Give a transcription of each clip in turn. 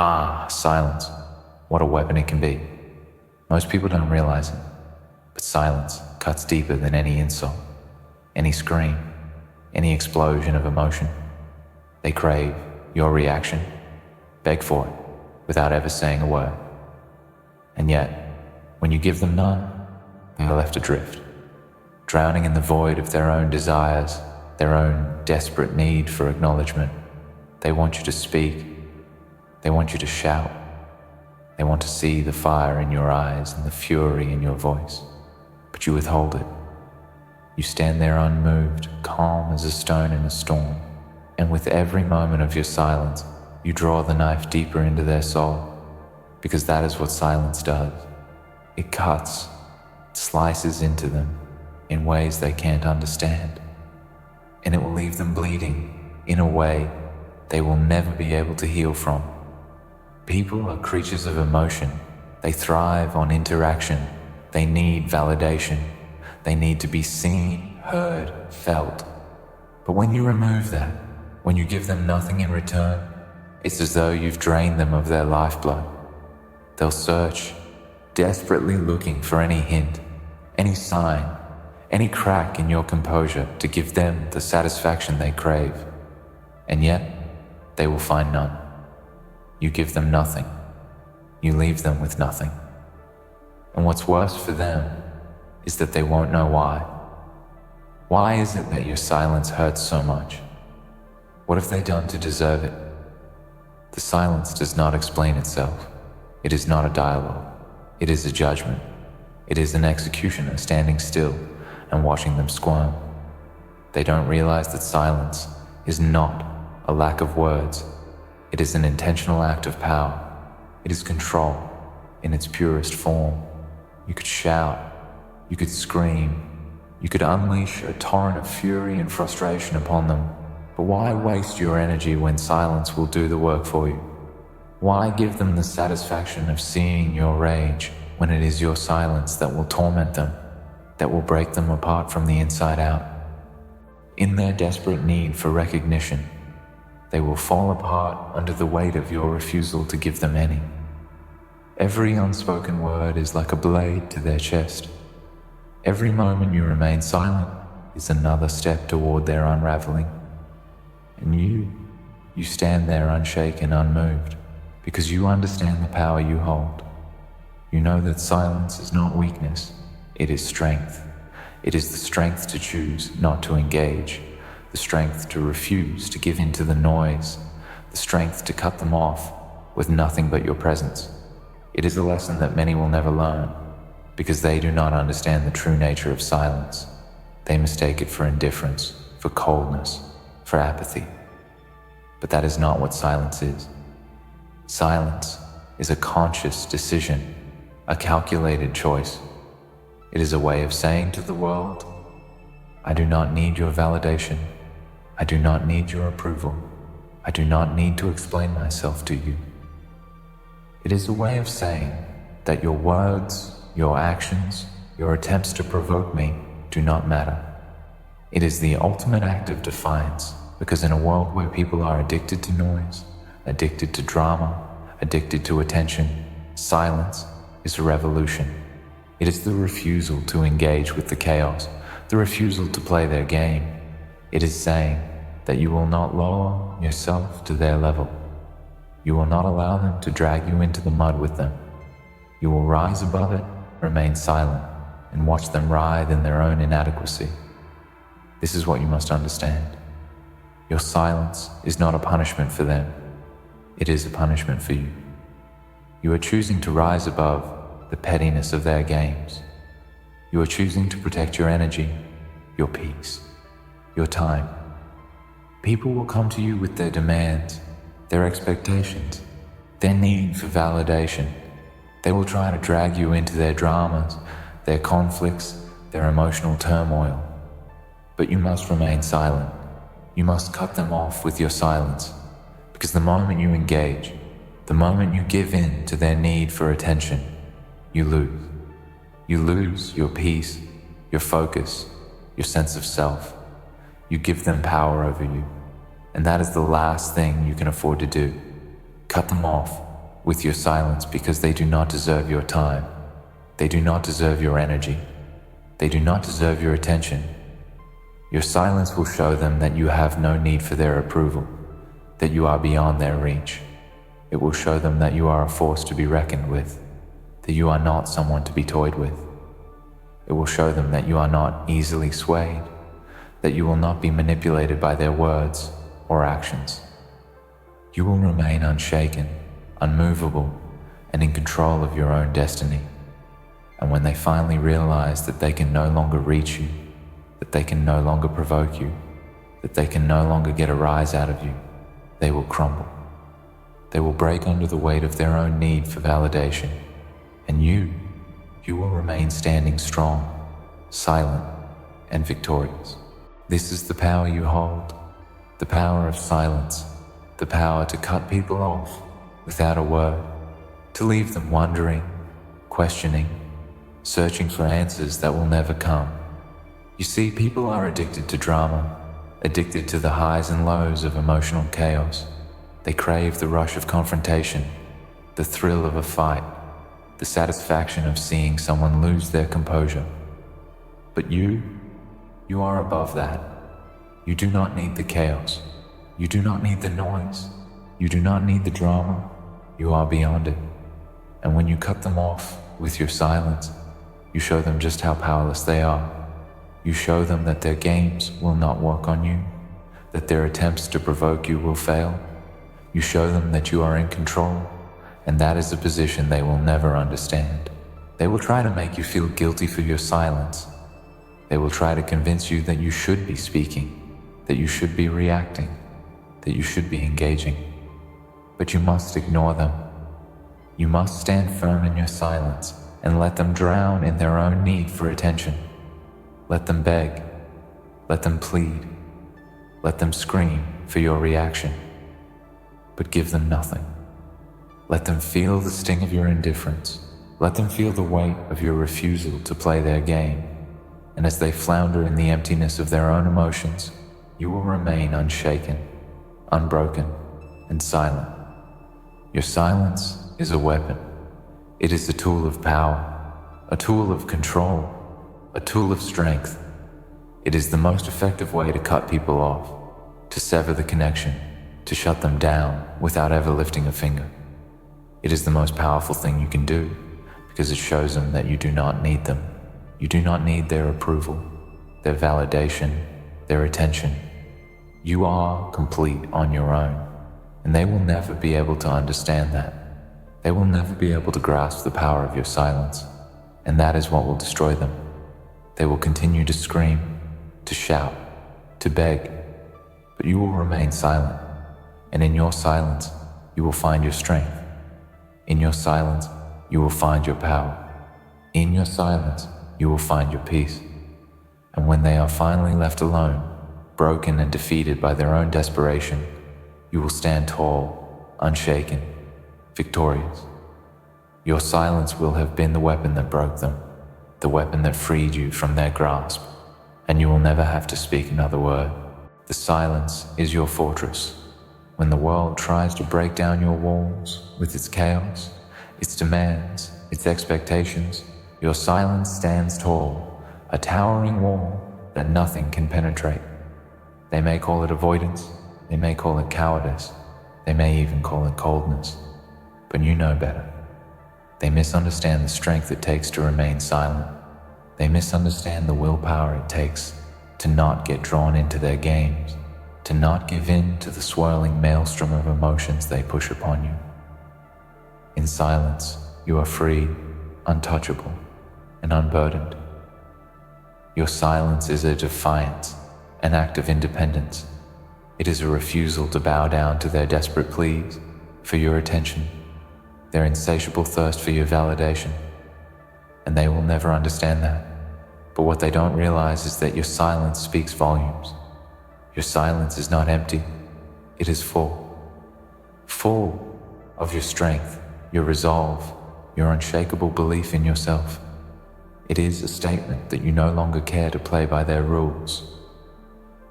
Ah, silence. What a weapon it can be. Most people don't realize it, but silence cuts deeper than any insult, any scream, any explosion of emotion. They crave your reaction, beg for it, without ever saying a word. And yet, when you give them none, they are left adrift, drowning in the void of their own desires, their own desperate need for acknowledgement. They want you to speak. They want you to shout. They want to see the fire in your eyes and the fury in your voice, but you withhold it. You stand there unmoved, calm as a stone in a storm, and with every moment of your silence, you draw the knife deeper into their soul, because that is what silence does. It cuts, slices into them in ways they can't understand, and it will leave them bleeding in a way they will never be able to heal from. People are creatures of emotion. They thrive on interaction. They need validation. They need to be seen, heard, felt. But when you remove that, when you give them nothing in return, it's as though you've drained them of their lifeblood. They'll search, desperately looking for any hint, any sign, any crack in your composure to give them the satisfaction they crave. And yet, they will find none. You give them nothing. You leave them with nothing. And what's worse for them is that they won't know why. Why is it that your silence hurts so much? What have they done to deserve it? The silence does not explain itself. It is not a dialogue. It is a judgment. It is an executioner standing still and watching them squirm. They don't realize that silence is not a lack of words. It is an intentional act of power. It is control in its purest form. You could shout, you could scream, you could unleash a torrent of fury and frustration upon them. But why waste your energy when silence will do the work for you? Why give them the satisfaction of seeing your rage when it is your silence that will torment them, that will break them apart from the inside out? In their desperate need for recognition, they will fall apart under the weight of your refusal to give them any. Every unspoken word is like a blade to their chest. Every moment you remain silent is another step toward their unraveling. And you stand there unshaken, unmoved, because you understand the power you hold. You know that silence is not weakness, it is strength. It is the strength to choose not to engage, the strength to refuse to give in to the noise, the strength to cut them off with nothing but your presence. It is a lesson that many will never learn, because they do not understand the true nature of silence. They mistake it for indifference, for coldness, for apathy. But that is not what silence is. Silence is a conscious decision, a calculated choice. It is a way of saying to the world, I do not need your validation. I do not need your approval. I do not need to explain myself to you. It is a way of saying that your words, your actions, your attempts to provoke me do not matter. It is the ultimate act of defiance, because in a world where people are addicted to noise, addicted to drama, addicted to attention, silence is a revolution. It is the refusal to engage with the chaos, the refusal to play their game. It is saying that you will not lower yourself to their level. You will not allow them to drag you into the mud with them. You will rise above it, remain silent, and watch them writhe in their own inadequacy. This is what you must understand. Your silence is not a punishment for them. It is a punishment for you. You are choosing to rise above the pettiness of their games. You are choosing to protect your energy, your peace, your time. People will come to you with their demands, their expectations, their need for validation. They will try to drag you into their dramas, their conflicts, their emotional turmoil. But you must remain silent. You must cut them off with your silence, because the moment you engage, the moment you give in to their need for attention, you lose. You lose your peace, your focus, your sense of self. You give them power over you, and that is the last thing you can afford to do. Cut them off with your silence because they do not deserve your time. They do not deserve your energy. They do not deserve your attention. Your silence will show them that you have no need for their approval, that you are beyond their reach. It will show them that you are a force to be reckoned with, that you are not someone to be toyed with. It will show them that you are not easily swayed, that you will not be manipulated by their words or actions. You will remain unshaken, unmovable, and in control of your own destiny. And when they finally realize that they can no longer reach you, that they can no longer provoke you, that they can no longer get a rise out of you, they will crumble. They will break under the weight of their own need for validation. And you will remain standing strong, silent, and victorious. This is the power you hold, the power of silence, the power to cut people off without a word, to leave them wondering, questioning, searching for answers that will never come. You see, people are addicted to drama, addicted to the highs and lows of emotional chaos. They crave the rush of confrontation, the thrill of a fight, the satisfaction of seeing someone lose their composure. But you are above that. You do not need the chaos. You do not need the noise. You do not need the drama. You are beyond it. And when you cut them off with your silence, you show them just how powerless they are. You show them that their games will not work on you, that their attempts to provoke you will fail. You show them that you are in control, and that is a position they will never understand. They will try to make you feel guilty for your silence. They will try to convince you that you should be speaking, that you should be reacting, that you should be engaging. But you must ignore them. You must stand firm in your silence and let them drown in their own need for attention. Let them beg. Let them plead. Let them scream for your reaction. But give them nothing. Let them feel the sting of your indifference. Let them feel the weight of your refusal to play their game. And as they flounder in the emptiness of their own emotions, you will remain unshaken, unbroken, and silent. Your silence is a weapon. It is a tool of power, a tool of control, a tool of strength. It is the most effective way to cut people off, to sever the connection, to shut them down without ever lifting a finger. It is the most powerful thing you can do because it shows them that you do not need them. You do not need their approval, their validation, their attention. You are complete on your own, and they will never be able to understand that. They will never be able to grasp the power of your silence, and that is what will destroy them. They will continue to scream, to shout, to beg, but you will remain silent, and in your silence, you will find your strength. In your silence, you will find your power. In your silence, you will find your peace. And when they are finally left alone, broken and defeated by their own desperation, you will stand tall, unshaken, victorious. Your silence will have been the weapon that broke them, the weapon that freed you from their grasp, and you will never have to speak another word. The silence is your fortress. When the world tries to break down your walls with its chaos, its demands, its expectations, your silence stands tall, a towering wall that nothing can penetrate. They may call it avoidance, they may call it cowardice, they may even call it coldness, but you know better. They misunderstand the strength it takes to remain silent. They misunderstand the willpower it takes to not get drawn into their games, to not give in to the swirling maelstrom of emotions they push upon you. In silence, you are free, untouchable, and unburdened. Your silence is a defiance, an act of independence. It is a refusal to bow down to their desperate pleas for your attention, their insatiable thirst for your validation. And they will never understand that. But what they don't realize is that your silence speaks volumes. Your silence is not empty, it is full of your strength, your resolve, your unshakable belief in yourself. It is a statement that you no longer care to play by their rules.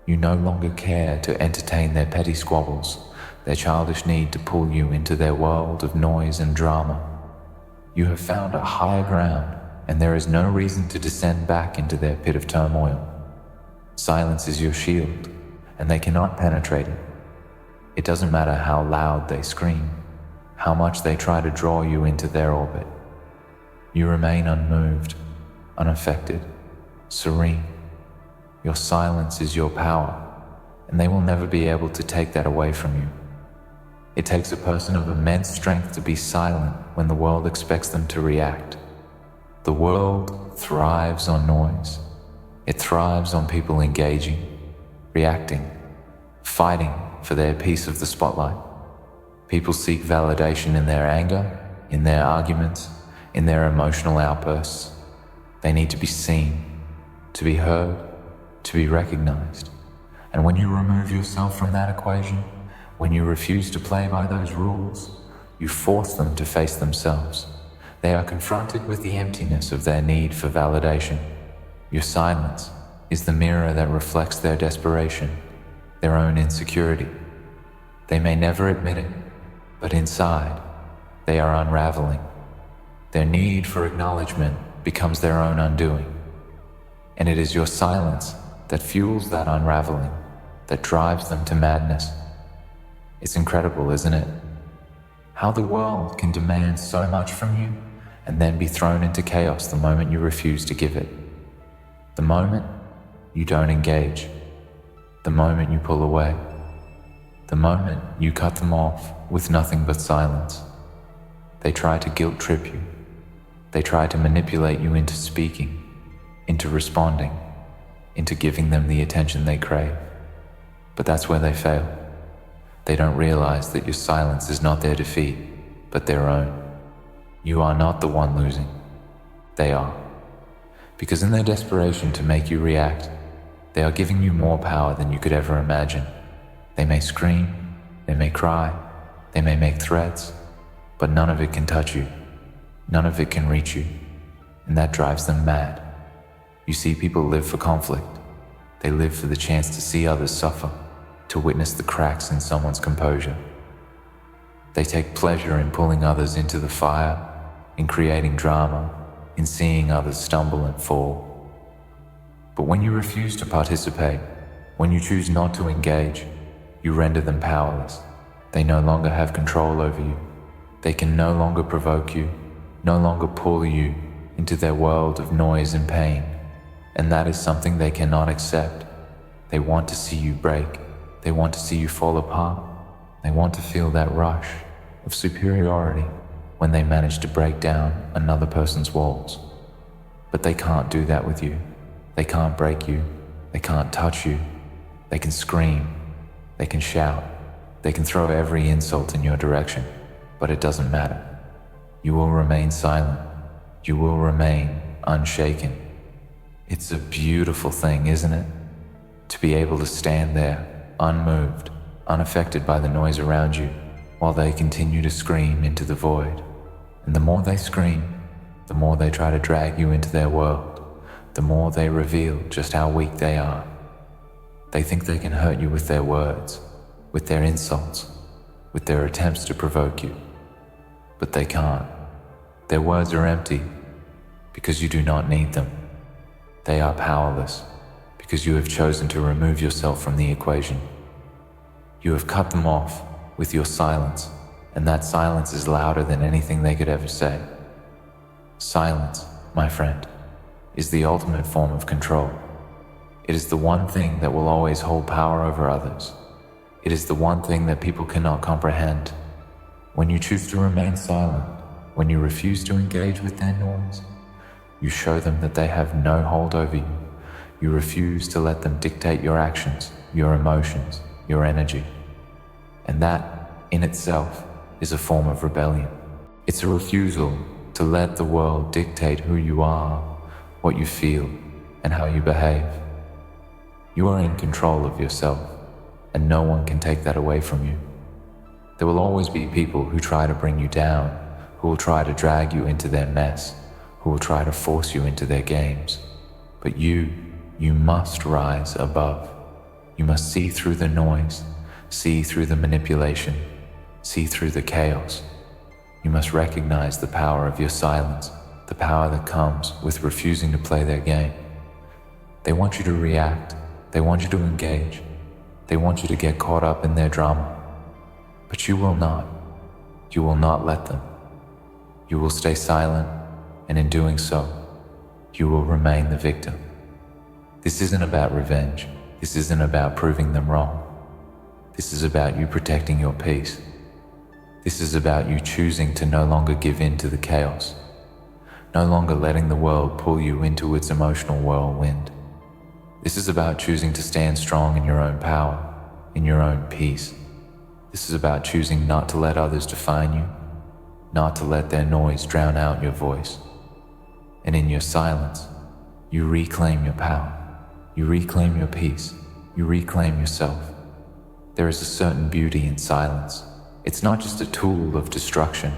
You no longer care to entertain their petty squabbles, their childish need to pull you into their world of noise and drama. You have found a higher ground, and there is no reason to descend back into their pit of turmoil. Silence is your shield, and they cannot penetrate it. It doesn't matter how loud they scream, how much they try to draw you into their orbit. You remain unmoved, unaffected, serene. Your silence is your power, and they will never be able to take that away from you. It takes a person of immense strength to be silent when the world expects them to react. The world thrives on noise. It thrives on people engaging, reacting, fighting for their piece of the spotlight. People seek validation in their anger, in their arguments, in their emotional outbursts. They need to be seen, to be heard, to be recognized. And when you remove yourself from that equation, when you refuse to play by those rules, you force them to face themselves. They are confronted with the emptiness of their need for validation. Your silence is the mirror that reflects their desperation, their own insecurity. They may never admit it, but inside, they are unraveling. Their need for acknowledgement becomes their own undoing. And it is your silence that fuels that unraveling, that drives them to madness. It's incredible, isn't it? How the world can demand so much from you and then be thrown into chaos the moment you refuse to give it. The moment you don't engage. The moment you pull away. The moment you cut them off with nothing but silence. They try to guilt trip you. They try to manipulate you into speaking, into responding, into giving them the attention they crave. But that's where they fail. They don't realize that your silence is not their defeat, but their own. You are not the one losing. They are. Because in their desperation to make you react, they are giving you more power than you could ever imagine. They may scream, they may cry, they may make threats, but none of it can touch you. None of it can reach you, and that drives them mad. You see, people live for conflict. They live for the chance to see others suffer, to witness the cracks in someone's composure. They take pleasure in pulling others into the fire, in creating drama, in seeing others stumble and fall. But when you refuse to participate, when you choose not to engage, you render them powerless. They no longer have control over you. They can no longer provoke you, no longer pull you into their world of noise and pain. And that is something they cannot accept. They want to see you break. They want to see you fall apart. They want to feel that rush of superiority when they manage to break down another person's walls. But they can't do that with you. They can't break you. They can't touch you. They can scream. They can shout. They can throw every insult in your direction. But it doesn't matter. You will remain silent. You will remain unshaken. It's a beautiful thing, isn't it? To be able to stand there, unmoved, unaffected by the noise around you, while they continue to scream into the void. And the more they scream, the more they try to drag you into their world, the more they reveal just how weak they are. They think they can hurt you with their words, with their insults, with their attempts to provoke you. But they can't. Their words are empty because you do not need them. They are powerless because you have chosen to remove yourself from the equation. You have cut them off with your silence, and that silence is louder than anything they could ever say. Silence, my friend, is the ultimate form of control. It is the one thing that will always hold power over others. It is the one thing that people cannot comprehend. When you choose to remain silent, when you refuse to engage with their noise, you show them that they have no hold over you. You refuse to let them dictate your actions, your emotions, your energy. And that, in itself, is a form of rebellion. It's a refusal to let the world dictate who you are, what you feel, and how you behave. You are in control of yourself, and no one can take that away from you. There will always be people who try to bring you down, who will try to drag you into their mess, who will try to force you into their games. But you must rise above. You must see through the noise, see through the manipulation, see through the chaos. You must recognize the power of your silence, the power that comes with refusing to play their game. They want you to react, they want you to engage, they want you to get caught up in their drama. But you will not. You will not let them. You will stay silent, and in doing so, you will remain the victim. This isn't about revenge. This isn't about proving them wrong. This is about you protecting your peace. This is about you choosing to no longer give in to the chaos, no longer letting the world pull you into its emotional whirlwind. This is about choosing to stand strong in your own power, in your own peace. This is about choosing not to let others define you, not to let their noise drown out your voice. And in your silence, you reclaim your power, you reclaim your peace, you reclaim yourself. There is a certain beauty in silence. It's not just a tool of destruction,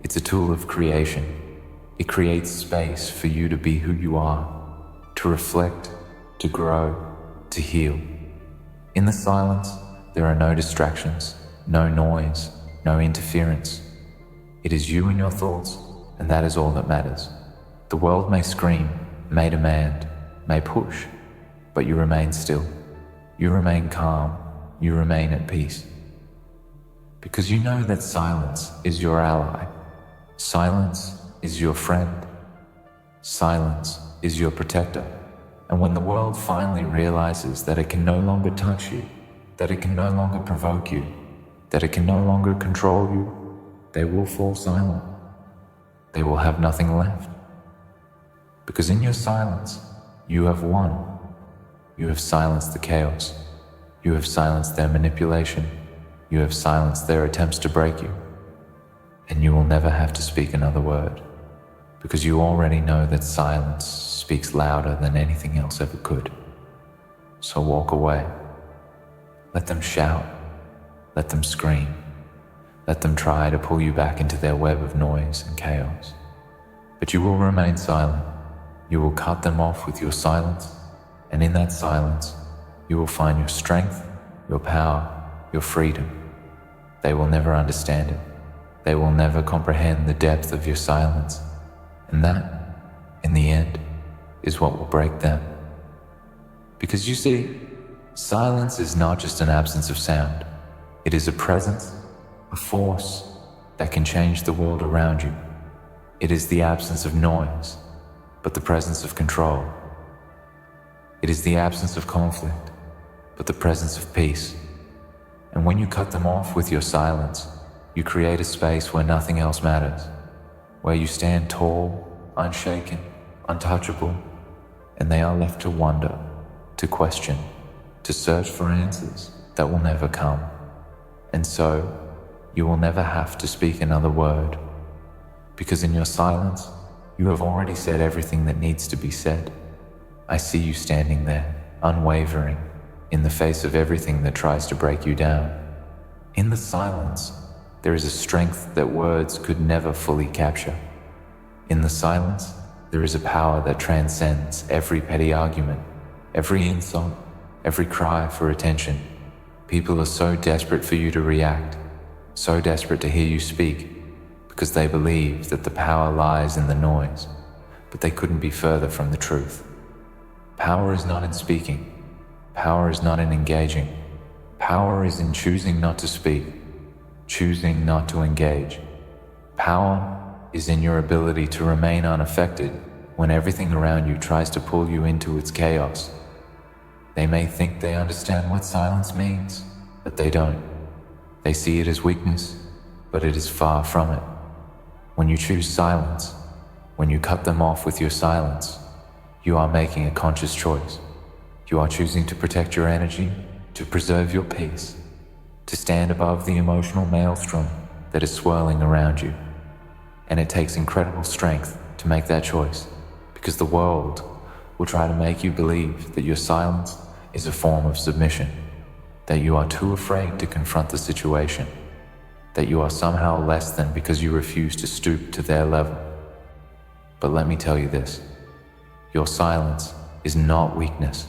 it's a tool of creation. It creates space for you to be who you are, to reflect, to grow, to heal. In the silence, there are no distractions, no noise, no interference. It is you and your thoughts, and that is all that matters. The world may scream, may demand, may push, but you remain still. You remain calm, you remain at peace. Because you know that silence is your ally. Silence is your friend. Silence is your protector. And when the world finally realizes that it can no longer touch you, that it can no longer provoke you, that it can no longer control you, they will fall silent. They will have nothing left. Because in your silence, you have won. You have silenced the chaos. You have silenced their manipulation. You have silenced their attempts to break you. And you will never have to speak another word, because you already know that silence speaks louder than anything else ever could. So walk away. Let them shout. Let them scream. Let them try to pull you back into their web of noise and chaos. But you will remain silent. You will cut them off with your silence, and in that silence, you will find your strength, your power, your freedom. They will never understand it. They will never comprehend the depth of your silence. And that, in the end, is what will break them. Because you see, silence is not just an absence of sound. It is a presence, a force that can change the world around you. It is the absence of noise, but the presence of control. It is the absence of conflict, but the presence of peace. And when you cut them off with your silence, you create a space where nothing else matters, where you stand tall, unshaken, untouchable, and they are left to wonder, to question, to search for answers that will never come. And so, you will never have to speak another word, because in your silence, you have already said everything that needs to be said. I see you standing there, unwavering, in the face of everything that tries to break you down. In the silence, there is a strength that words could never fully capture. In the silence, there is a power that transcends every petty argument, every insult, every cry for attention. People are so desperate for you to react, so desperate to hear you speak, because they believe that the power lies in the noise, but they couldn't be further from the truth. Power is not in speaking. Power is not in engaging. Power is in choosing not to speak, choosing not to engage. Power is in your ability to remain unaffected when everything around you tries to pull you into its chaos. They may think they understand what silence means, but they don't. They see it as weakness, but it is far from it. When you choose silence, when you cut them off with your silence, you are making a conscious choice. You are choosing to protect your energy, to preserve your peace, to stand above the emotional maelstrom that is swirling around you. And it takes incredible strength to make that choice, because the world will try to make you believe that your silence is a form of submission, that you are too afraid to confront the situation, that you are somehow less than because you refuse to stoop to their level. But let me tell you this, your silence is not weakness.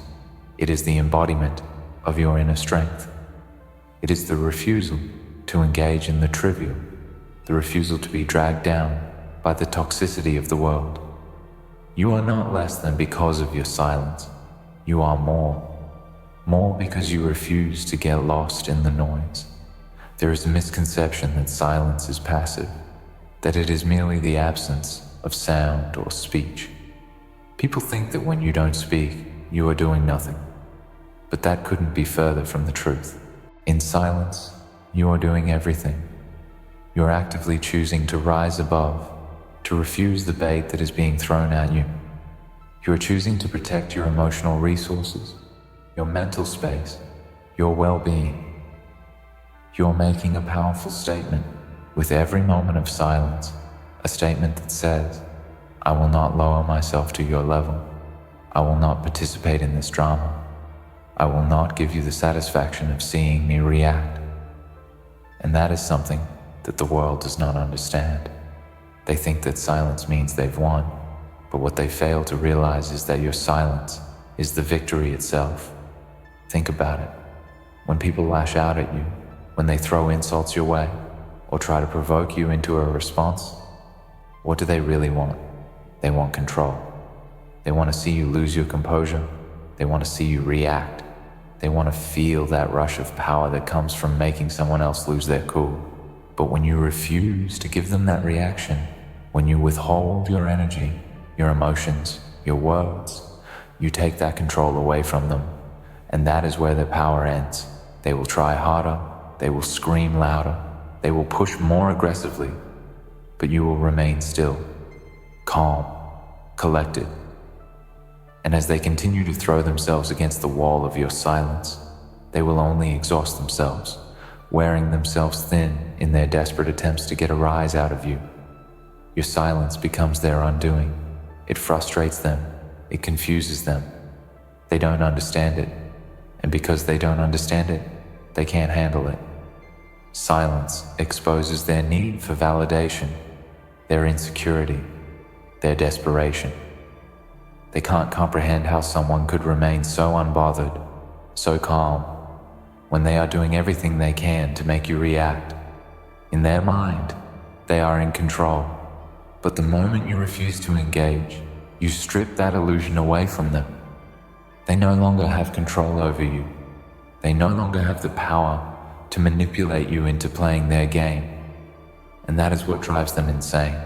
It is the embodiment of your inner strength. It is the refusal to engage in the trivial, the refusal to be dragged down by the toxicity of the world. You are not less than because of your silence. You are more. More because you refuse to get lost in the noise. There is a misconception that silence is passive, that it is merely the absence of sound or speech. People think that when you don't speak, you are doing nothing. But that couldn't be further from the truth. In silence, you are doing everything. You are actively choosing to rise above, to refuse the bait that is being thrown at you. You are choosing to protect your emotional resources, your mental space, your well-being. You are making a powerful statement with every moment of silence, a statement that says, I will not lower myself to your level. I will not participate in this drama. I will not give you the satisfaction of seeing me react. And that is something that the world does not understand. They think that silence means they've won, but what they fail to realize is that your silence is the victory itself. Think about it. When people lash out at you, when they throw insults your way, or try to provoke you into a response, what do they really want? They want control. They want to see you lose your composure. They want to see you react. They want to feel that rush of power that comes from making someone else lose their cool. But when you refuse to give them that reaction, when you withhold your energy, your emotions, your words, you take that control away from them. And that is where their power ends. They will try harder, they will scream louder, they will push more aggressively, but you will remain still, calm, collected. And as they continue to throw themselves against the wall of your silence, they will only exhaust themselves, wearing themselves thin in their desperate attempts to get a rise out of you. Your silence becomes their undoing. It frustrates them. It confuses them. They don't understand it. And because they don't understand it, they can't handle it. Silence exposes their need for validation, their insecurity, their desperation. They can't comprehend how someone could remain so unbothered, so calm, when they are doing everything they can to make you react. In their mind, they are in control. But the moment you refuse to engage, you strip that illusion away from them. They no longer have control over you. They no longer have the power to manipulate you into playing their game. And that is what drives them insane.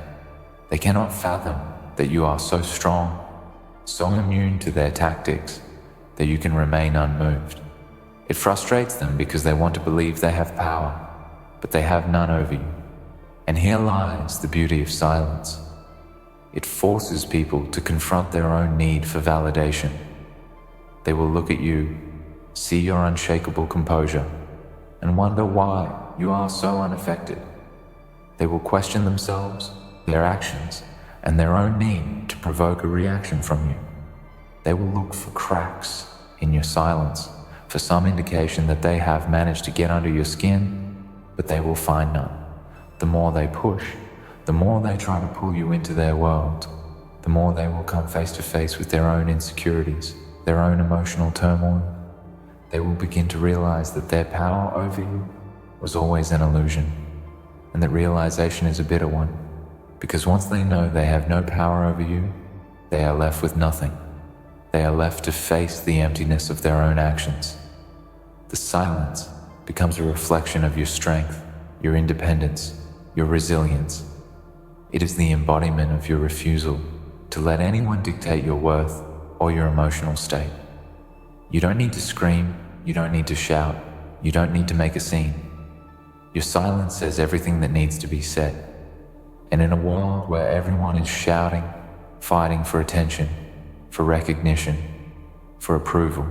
They cannot fathom that you are so strong, so immune to their tactics, that you can remain unmoved. It frustrates them because they want to believe they have power, but they have none over you. And here lies the beauty of silence. It forces people to confront their own need for validation. They will look at you, see your unshakable composure, and wonder why you are so unaffected. They will question themselves, their actions, and their own need to provoke a reaction from you. They will look for cracks in your silence, for some indication that they have managed to get under your skin, but they will find none. The more they push, the more they try to pull you into their world, the more they will come face to face with their own insecurities, their own emotional turmoil. They will begin to realize that their power over you was always an illusion, and that realization is a bitter one, because once they know they have no power over you, they are left with nothing. They are left to face the emptiness of their own actions. The silence becomes a reflection of your strength, your independence, your resilience. It is the embodiment of your refusal to let anyone dictate your worth or your emotional state. You don't need to scream, you don't need to shout, you don't need to make a scene. Your silence says everything that needs to be said. And in a world where everyone is shouting, fighting for attention, for recognition, for approval,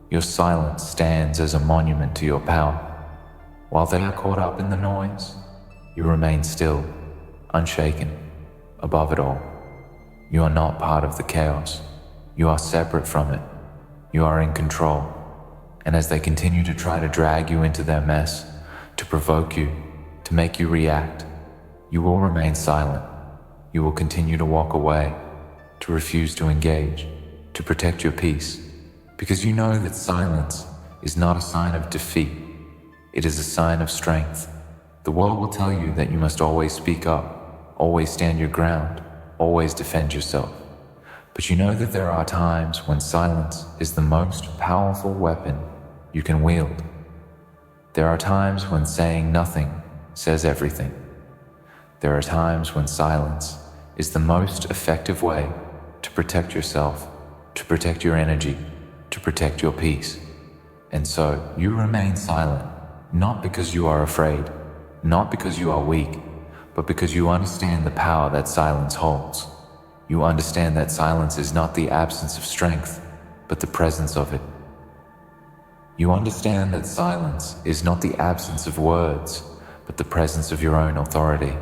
your silence stands as a monument to your power. While they are caught up in the noise, you remain still, unshaken, above it all. You are not part of the chaos. You are separate from it. You are in control. And as they continue to try to drag you into their mess, to provoke you, to make you react, you will remain silent. You will continue to walk away, to refuse to engage, to protect your peace, because you know that silence is not a sign of defeat. It is a sign of strength. The world will tell you that you must always speak up, always stand your ground, always defend yourself. But you know that there are times when silence is the most powerful weapon you can wield. There are times when saying nothing says everything. There are times when silence is the most effective way to protect yourself, to protect your energy, to protect your peace. And so you remain silent, not because you are afraid, not because you are weak, but because you understand the power that silence holds. You understand that silence is not the absence of strength, but the presence of it. You understand that silence is not the absence of words, but the presence of your own authority.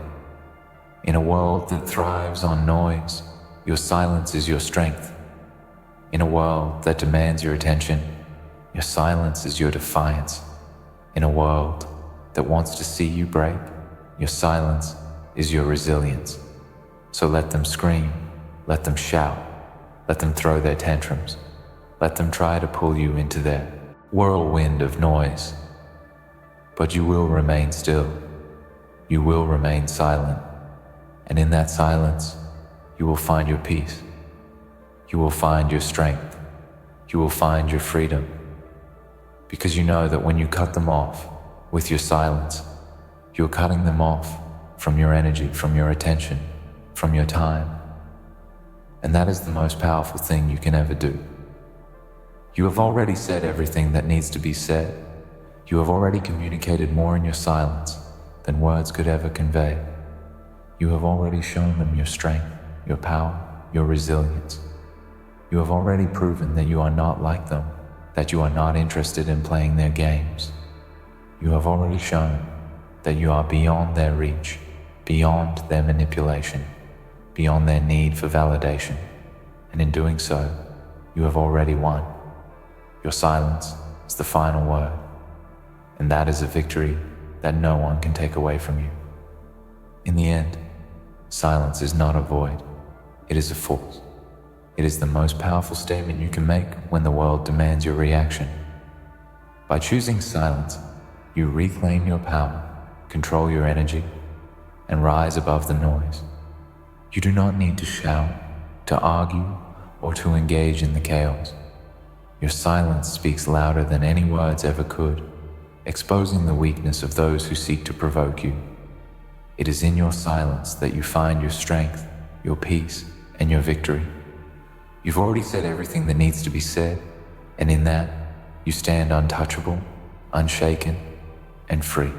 In a world that thrives on noise, your silence is your strength. In a world that demands your attention, your silence is your defiance. In a world that wants to see you break, your silence is your resilience. So let them scream, let them shout, let them throw their tantrums, let them try to pull you into their whirlwind of noise. But you will remain still, you will remain silent, and in that silence, you will find your peace, you will find your strength, you will find your freedom, because you know that when you cut them off with your silence, you're cutting them off from your energy, from your attention, from your time. And that is the most powerful thing you can ever do. You have already said everything that needs to be said. You have already communicated more in your silence than words could ever convey. You have already shown them your strength, your power, your resilience. You have already proven that you are not like them, that you are not interested in playing their games. You have already shown that you are beyond their reach, beyond their manipulation, beyond their need for validation. And in doing so, you have already won. Your silence is the final word, and that is a victory that no one can take away from you. In the end, silence is not a void, it is a force. It is the most powerful statement you can make when the world demands your reaction. By choosing silence, you reclaim your power, control your energy, and rise above the noise. You do not need to shout, to argue, or to engage in the chaos. Your silence speaks louder than any words ever could, exposing the weakness of those who seek to provoke you. It is in your silence that you find your strength, your peace, and your victory. You've already said everything that needs to be said, and in that, you stand untouchable, unshaken, and free.